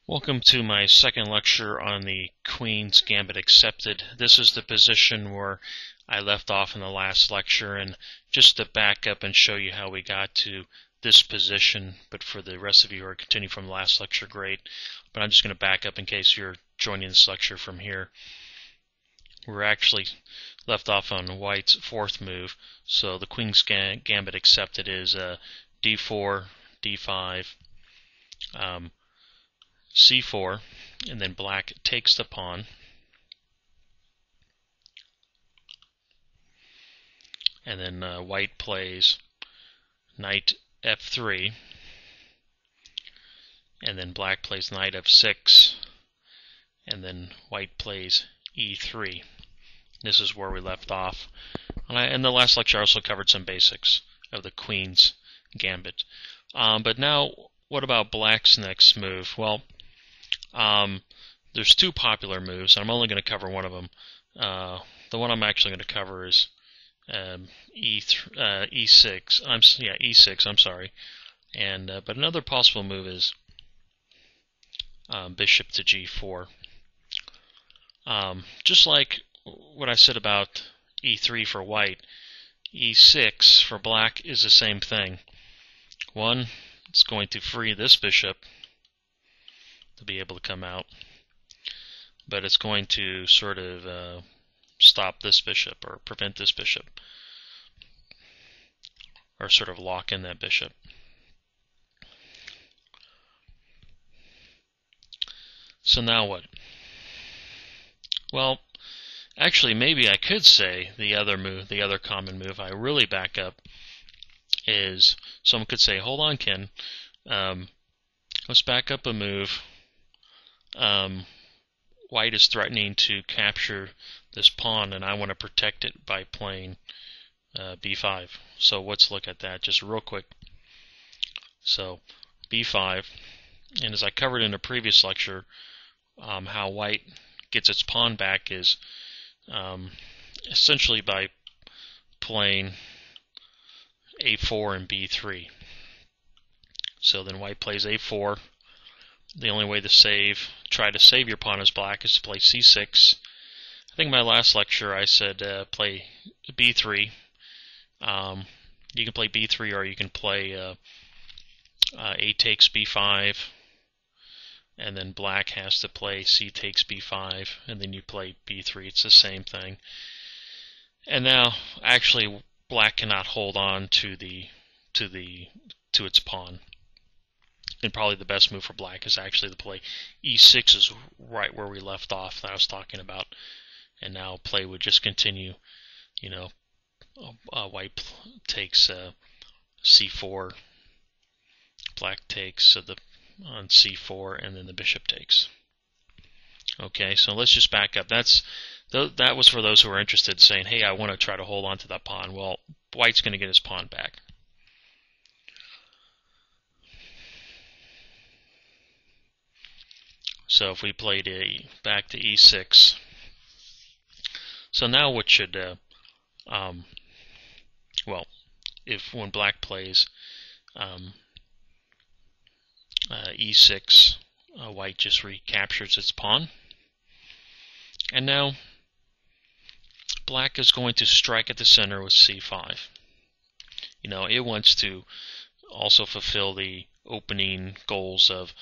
Welcome to my second lecture on the Queen's Gambit Accepted. This is the position where I left off in the last lecture, and just to back up and show you how we got to this position, but for the rest of you who are continuing from the last lecture, great. But I'm just going to back up in case you're joining this lecture from here. We're actually left off on White's fourth move, so the Queen's Gambit Accepted is d4, d5, c4, and then black takes the pawn, and then white plays knight f3, and then black plays knight f6, and then white plays e3. This is where we left off. In the last lecture I also covered some basics of the Queen's Gambit. But now, what about black's next move? Well, there's two popular moves, and I'm only going to cover one of them. The one I'm actually going to cover is E6. E6. I'm sorry. And but another possible move is bishop to G4. Just like what I said about E3 for white, E6 for black is the same thing. One, it's going to free this bishop to be able to come out, but it's going to sort of stop this bishop or prevent this bishop, or sort of lock in that bishop. So now what? Well, actually maybe I could say the other move, the other common move I really back up is, someone could say, hold on Ken, let's back up a move. White is threatening to capture this pawn, and I want to protect it by playing b5. So let's look at that just real quick. So b5, and as I covered in a previous lecture, how white gets its pawn back is essentially by playing a4 and b3. So then white plays a4. The only way to try to save your pawn as black is to play c6. I think in my last lecture I said play b3. You can play b3, or you can play a takes b5, and then black has to play c takes b5, and then you play b3. It's the same thing. And now actually black cannot hold on to its pawn. And probably the best move for black is actually to play e6, is right where we left off that I was talking about. And now play would just continue. You know, white takes c4, black takes on c4, and then the bishop takes. Okay, so let's just back up. That was for those who are interested, saying, hey, I want to try to hold on to that pawn. Well, white's going to get his pawn back. So if we played back to e6, so now what should, well, when black plays e6, white just recaptures its pawn. And now black is going to strike at the center with c5. You know, it wants to also fulfill the opening goals of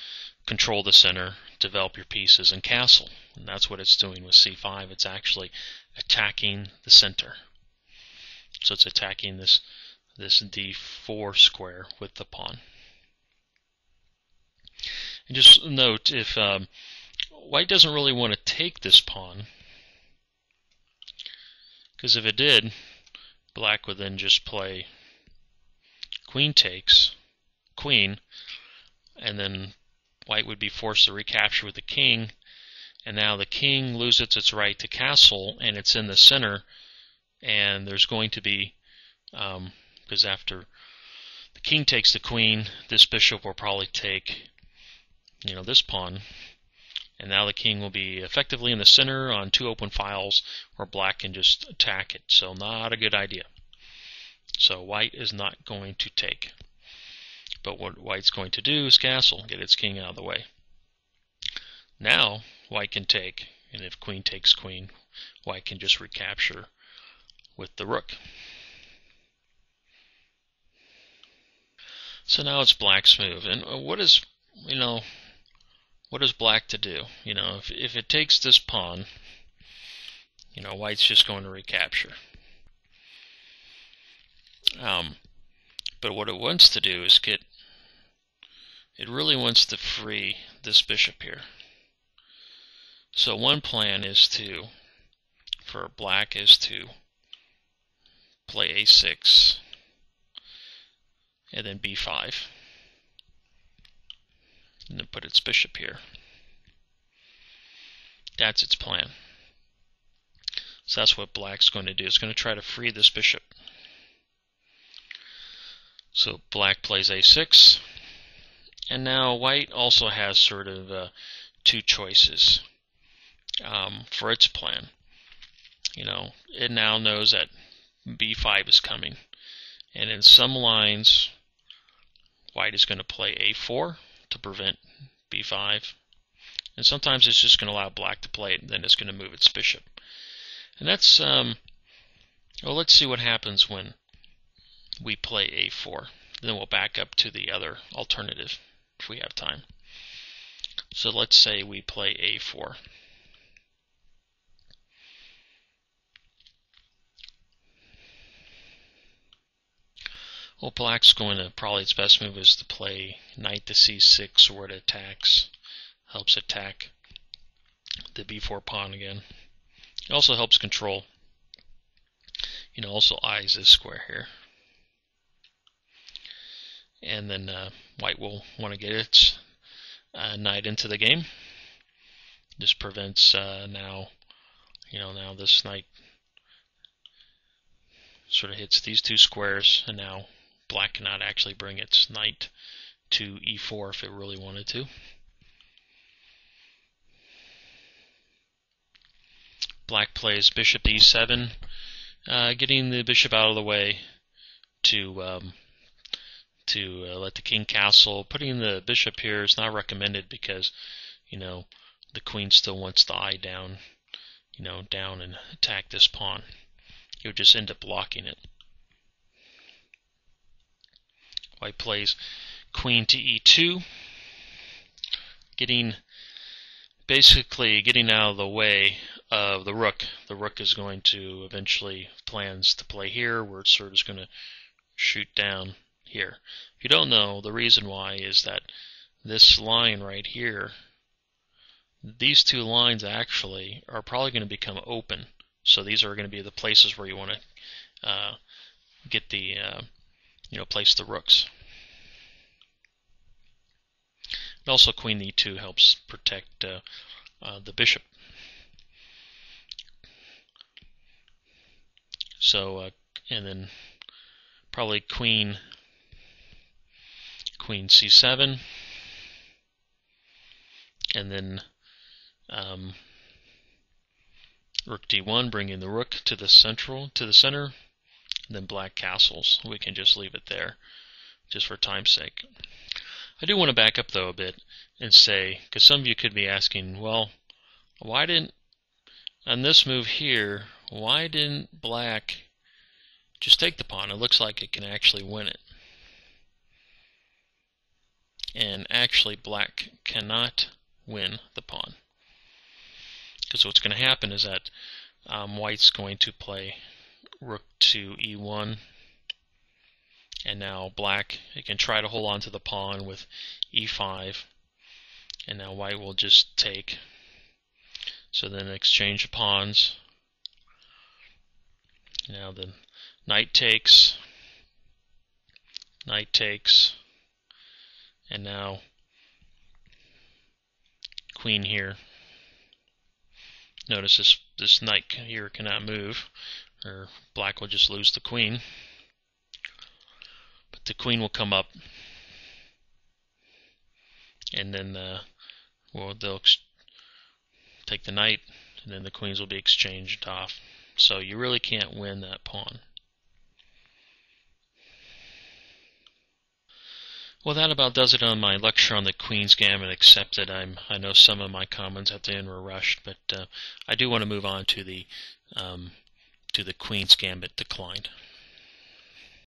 control the center, develop your pieces, and castle. And that's what it's doing with c5. It's actually attacking the center. So it's attacking this d4 square with the pawn. And just note, if white doesn't really want to take this pawn, because if it did, black would then just play queen takes, queen, and then white would be forced to recapture with the king, and now the king loses its right to castle, and it's in the center, and there's going to be, because after the king takes the queen, this bishop will probably take, you know, this pawn, and now the king will be effectively in the center on two open files where black can just attack it. So not a good idea. So white is not going to take. But what white's going to do is castle, get its king out of the way. Now white can take, and if queen takes queen, white can just recapture with the rook. So now it's black's move, and what is black to do? If it takes this pawn, white's just going to recapture. But what it wants to do is it really wants to free this bishop here. So one plan for black is to play a6 and then b5 and then put its bishop here. That's its plan. So that's what black's going to do. It's going to try to free this bishop. So black plays a6, and now white also has sort of two choices for its plan. It now knows that b5 is coming, and in some lines white is going to play a4 to prevent b5, and sometimes it's just going to allow black to play it, and then it's going to move its bishop. And that's well, let's see what happens when we play a4. Then we'll back up to the other alternative if we have time. So let's say we play a4. Well, black's going to, probably its best move is to play knight to c6, where it helps attack the b4 pawn again. It also helps control, also eyes this square here. And then white will want to get its knight into the game. This prevents now this knight sort of hits these two squares, and now black cannot actually bring its knight to e4 if it really wanted to. Black plays bishop e7, getting the bishop out of the way to let the king castle. Putting the bishop here is not recommended because the queen still wants the eye down, down and attack this pawn. It would just end up blocking it. White plays queen to e2, basically getting out of the way of the rook. The rook is going to eventually plans to play here, where it's sort of just going to shoot down here. If you don't know, the reason why is that this line right here, these two lines actually are probably going to become open. So these are going to be the places where you want to get the place the rooks. And also queen e2 helps protect the bishop. So and then probably queen c7, and then rook d1, bringing the rook to the center, and then black castles. We can just leave it there, just for time's sake. I do want to back up though a bit and say, because some of you could be asking, well, why didn't, on this move here, why didn't black just take the pawn? It looks like it can actually win it. And actually black cannot win the pawn. Because what's going to happen is that white's going to play rook to e1, and now black, it can try to hold on to the pawn with e5, and now white will just take. So then exchange of pawns. Now the knight takes, and now queen here. Notice this knight here cannot move, or black will just lose the queen. But the queen will come up, and then they'll take the knight, and then the queens will be exchanged off. So you really can't win that pawn. Well, that about does it on my lecture on the Queen's Gambit, except that I know some of my comments at the end were rushed, but I do want to move on to the Queen's Gambit declined.